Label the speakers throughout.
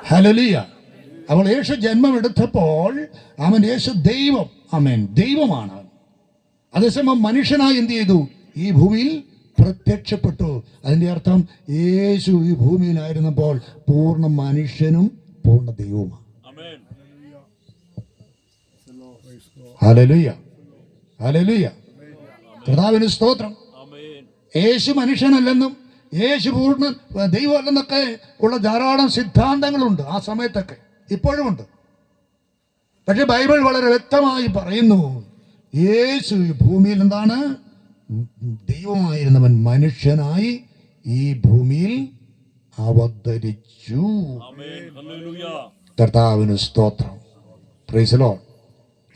Speaker 1: Hallelujah. അപ്പോൾ യേശു ജന്മമെടുത്തപ്പോൾ അവൻ യേശു ദൈവം, ആമേൻ, ദൈവമാണ്. അതേസമയം മനുഷ്യനായി എന്ത് ചെയ്തു? ഈ ഭൂമിയിൽ പ്രത്യക്ഷപ്പെട്ടു. അതിൻ്റെ അർത്ഥം യേശു ഈ ഭൂമിയിലായിരുന്നപ്പോൾ പൂർണ്ണ മനുഷ്യനും പൂർണ്ണ ദൈവവുമാണ്. Hallelujah, hallelujah. കർത്താവിന് സ്തോത്രം. യേശു മനുഷ്യനല്ലെന്നും യേശു പൂർണ്ണ ദൈവമല്ലെന്നൊക്കെ ഉള്ള ധാരാളം സിദ്ധാന്തങ്ങളുണ്ട് ആ സമയത്തൊക്കെ, ഇപ്പോഴുമുണ്ട്. പക്ഷെ ബൈബിൾ വളരെ വ്യക്തമായി പറയുന്നു, യേശു ഈ ഭൂമിയിൽ എന്താണ്? ദൈവമായിരുന്നവൻ മനുഷ്യനായി ഈ ഭൂമിയിൽ അവതരിച്ചു. കർത്താവിന് സ്തോത്രം. Praise the Lord.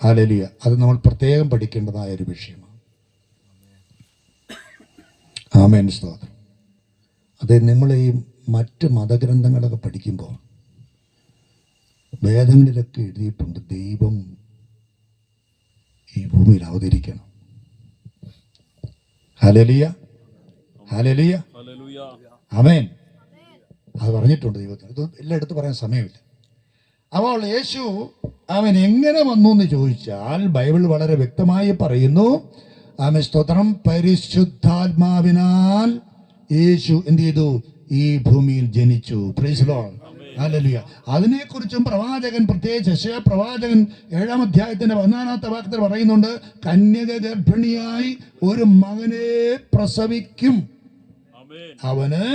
Speaker 1: ഹല്ലേലൂയ. അത് നമ്മൾ പ്രത്യേകം പഠിക്കേണ്ടതായ ഒരു വിഷയമാണ്. ആമേൻ, സ്തോത്രം. അത് നിങ്ങൾ ഈ മറ്റ് മതഗ്രന്ഥങ്ങളൊക്കെ പഠിക്കുമ്പോൾ വേദങ്ങളിലൊക്കെ എഴുതിയിട്ടുണ്ട്, ദൈവം ഈ ഭൂമിയിൽ അവതരിക്കണം. ഹല്ലേലൂയ, ഹല്ലേലൂയ, ആമേൻ. അത് പറഞ്ഞിട്ടുണ്ട് ദൈവത്തിന്. ഇത് എല്ലായിടത്തും പറയാൻ സമയമില്ല. അപ്പോൾ യേശു അവൻ എങ്ങനെ വന്നു എന്ന് ചോദിച്ചാൽ ബൈബിൾ വളരെ വ്യക്തമായി പറയുന്നു. ആമേൻ, സ്തോത്രം. പരിശുദ്ധാത്മാവിനാൽ യേശു എന്ത് ചെയ്തു? ഈ ഭൂമിയിൽ ജനിച്ചു. Praise the Lord. ഹല്ലേലൂയ. അതിനെക്കുറിച്ചും പ്രവാചകൻ, പ്രത്യേകിച്ച് യെശയ്യാ പ്രവാചകൻ 7-ാം അധ്യായത്തിന്റെ 14-ാമത്തെ വാക്യത്തിൽ പറയുന്നുണ്ട്, കന്യക ഗർഭിണിയായി ഒരു മകനെ പ്രസവിക്കും, അവന്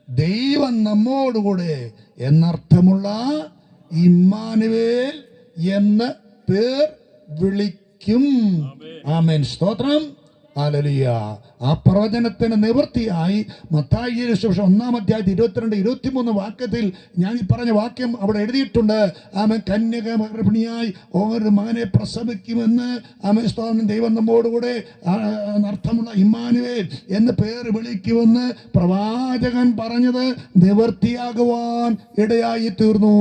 Speaker 1: ദൈവം നമ്മോടുകൂടെ എന്നർത്ഥമുള്ള ഇമ്മാനുവേൽ എന്ന് പേർ വിളിക്കും. ആമേൻ, സ്തോത്രം. ഹല്ലേലൂയ. ആ പ്രവചനത്തിന് നിവൃത്തിയായി മത്തായിയുടെ സുവിശേഷം 1-ാം അധ്യായത്തിൽ 22-23 വാക്യത്തിൽ ഞാൻ ഈ പറഞ്ഞ വാക്യം അവിടെ എഴുതിയിട്ടുണ്ട്. ആമേൻ, കന്യക ഗർഭിണിയായി ഒരു മകനെ പ്രസവിക്കുമെന്ന്, ആമേൻ, സ്തോത്രം, ദൈവം നമ്മോടുകൂടെ അർത്ഥമുള്ള ഇമ്മാനുവേൽ എന്ന് പേര് വിളിക്കുമെന്ന് പ്രവാചകൻ പറഞ്ഞത് നിവൃത്തിയാകുവാൻ ഇടയായി തീർന്നു.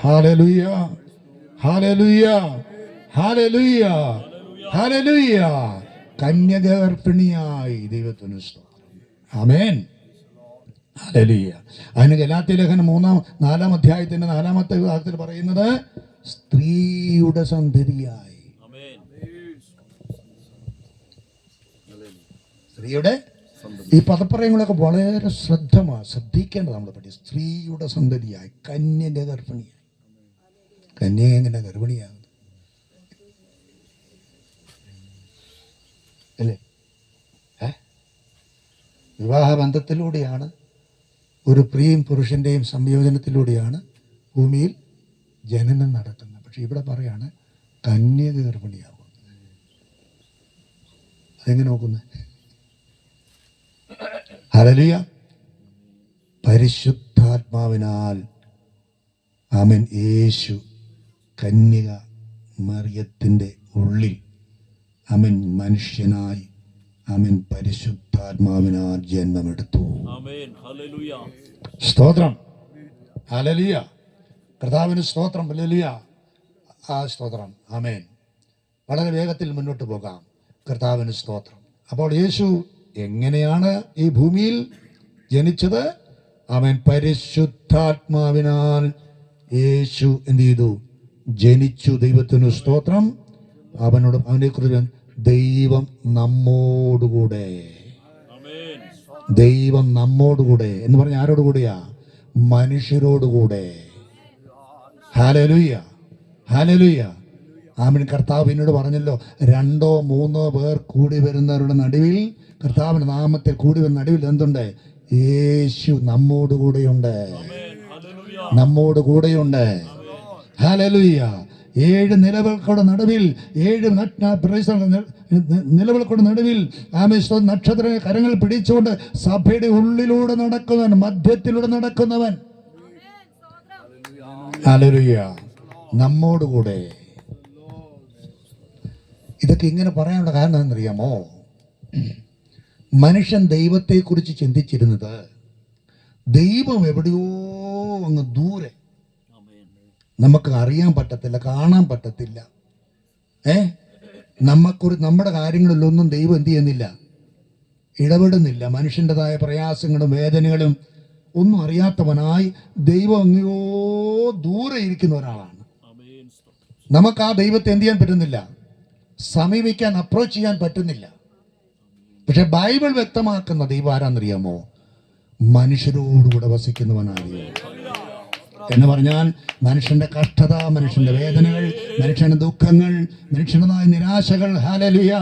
Speaker 1: Hallelujah, hallelujah, hallelujah, hallelujah. കന്യക ഗർഭിണിയായി ദൈവത്തിന് സ്തോത്രം. ആമേൻ, ഹല്ലേലൂയ. അതിന് ഗലാത്യ ലേഖനം 4-ാം അധ്യായത്തിന്റെ 4-ാമത്തെ ഭാഗത്തിൽ പറയുന്നത് സ്ത്രീയുടെ സന്തതിയായി. സ്ത്രീയുടെ ഈ പദപ്രയങ്ങളൊക്കെ വളരെ ശ്രദ്ധിക്കേണ്ടത് നമ്മൾ പഠിക്കും. സ്ത്രീയുടെ സന്തതിയായി, കന്യക ഗർഭിണിയായി. കന്യക എങ്ങനെ ഗർഭിണിയാകും? അല്ലേ? വിവാഹബന്ധത്തിലൂടെയാണ്, ഒരു സ്ത്രീയും പുരുഷൻ്റെയും സംയോജനത്തിലൂടെയാണ് ഭൂമിയിൽ ജനനം നടക്കുന്നത്. പക്ഷെ ഇവിടെ പറയാണ് കന്യക ഗർഭിണിയാകും. അതെങ്ങനെ നോക്കുന്നത്? ഹല്ലേലൂയ. പരിശുദ്ധാത്മാവിനാൽ ആമേൻ യേശു കന്യക മറിയത്തിൻ്റെ ഉള്ളിൽ ആമേൻ മനുഷ്യനായി ആമേൻ പരിശുദ്ധാത്മാവിനാൽ ജന്മമെടുത്തു. സ്തോത്രം. ഹല്ലേലൂയ. കർത്താവിന് സ്തോത്രം. ഹല്ലേലൂയ. ആ സ്തോത്രം. ആമേൻ. വളരെ വേഗത്തിൽ മുന്നോട്ട് പോകാം. കർത്താവിന് സ്തോത്രം. അപ്പോൾ യേശു എങ്ങനെയാണ് ഈ ഭൂമിയിൽ ജനിച്ചത്? ആമേൻ, പരിശുദ്ധാത്മാവിനാൽ യേശു എന്ത് ചെയ്തു? ജനിച്ചു. ദൈവത്തിന് സ്തോത്രം. അവനെ കുറിച്ച് ദൈവം നമ്മോടുകൂടെ, ദൈവം നമ്മോടുകൂടെ എന്ന് പറഞ്ഞ ആരോടുകൂടെയാ? മനുഷ്യരോടുകൂടെ. Hallelujah, hallelujah. ആമേൻ. കർത്താവ് എന്നോട് പറഞ്ഞല്ലോ, 2-3 പേർ കൂടി വരുന്നവരുടെ നടുവിൽ, കർത്താവിന്റെ നാമത്തിൽ കൂടി വരുന്ന നടുവിൽ എന്തുണ്ട്? യേശു നമ്മോടുകൂടെയുണ്ട്, നമ്മോടുകൂടെയുണ്ട്. ഹല്ലേലൂയ. 7 നിലവിളക്കുകളുടെ നടുവിൽ, 7 നിലവിളക്കുകളുടെ നടുവിൽ ആമേൻ, നക്ഷത്ര കരങ്ങൾ പിടിച്ചുകൊണ്ട് സഭയുടെ ഉള്ളിലൂടെ നടക്കുന്നവൻ, മധ്യത്തിലൂടെ നടക്കുന്നവൻ. ഹല്ലേലൂയ. നമ്മോടുകൂടെ. ഇതൊക്കെ ഇങ്ങനെ പറയാനുള്ള കാരണം എന്നറിയാമോ? മനുഷ്യൻ ദൈവത്തെക്കുറിച്ച് ചിന്തിച്ചിരുന്നത് ദൈവം എവിടെയോ അങ്ങ് ദൂരെ, നമുക്ക് അറിയാൻ പറ്റത്തില്ല, കാണാൻ പറ്റത്തില്ല. നമ്മുടെ കാര്യങ്ങളിലൊന്നും ദൈവം എന്ത് ചെയ്യുന്നില്ല, ഇടപെടുന്നില്ല. മനുഷ്യൻ്റെതായ പ്രയാസങ്ങളും വേദനകളും ഒന്നും അറിയാത്തവനായി ദൈവം എങ്ങനെയോ ദൂരെ ഇരിക്കുന്ന ഒരാളാണ്. നമുക്ക് ആ ദൈവത്തെ എന്ത് ചെയ്യാൻ പറ്റുന്നില്ല, സമീപിക്കാൻ, അപ്രോച്ച് ചെയ്യാൻ പറ്റുന്നില്ല. പക്ഷെ ബൈബിൾ വ്യക്തമാക്കുന്ന ദൈവം ആരാന്നറിയാമോ? മനുഷ്യരോടുകൂടെ വസിക്കുന്നവനാണ് എന്ന് പറഞ്ഞാൽ മനുഷ്യന്റെ കഷ്ടത, മനുഷ്യന്റെ വേദനകൾ, മനുഷ്യന്റെ ദുഃഖങ്ങൾ, മനുഷ്യൻ്റെതായ നിരാശകൾ, ഹല്ലേലൂയ,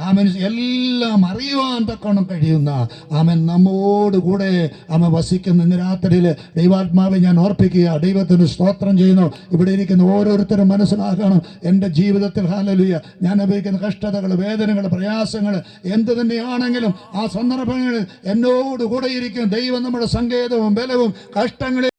Speaker 1: ആമൻ, എല്ലാം അറിയുവാൻ തക്കോണം കഴിയുന്ന ആമൻ നമ്മോടുകൂടെ ആമൻ വസിക്കുന്ന ഇന്ന് രാത്രിയിൽ ദൈവാത്മാവെ ഞാൻ ഓർപ്പിക്കുക, ദൈവത്തിന് സ്തോത്രം ചെയ്യുന്നു. ഇവിടെ ഇരിക്കുന്ന ഓരോരുത്തരും മനസ്സിലാക്കണം, എൻ്റെ ജീവിതത്തിൽ ഹല്ലേലൂയ ഞാൻ അനുഭവിക്കുന്ന കഷ്ടതകൾ, വേദനകൾ, പ്രയാസങ്ങൾ എന്ത് തന്നെയാണെങ്കിലും ആ സന്ദർഭങ്ങളിൽ എന്നോടുകൂടെ ഇരിക്കും ദൈവം. നമ്മുടെ സങ്കേതവും ബലവും കഷ്ടങ്ങളിൽ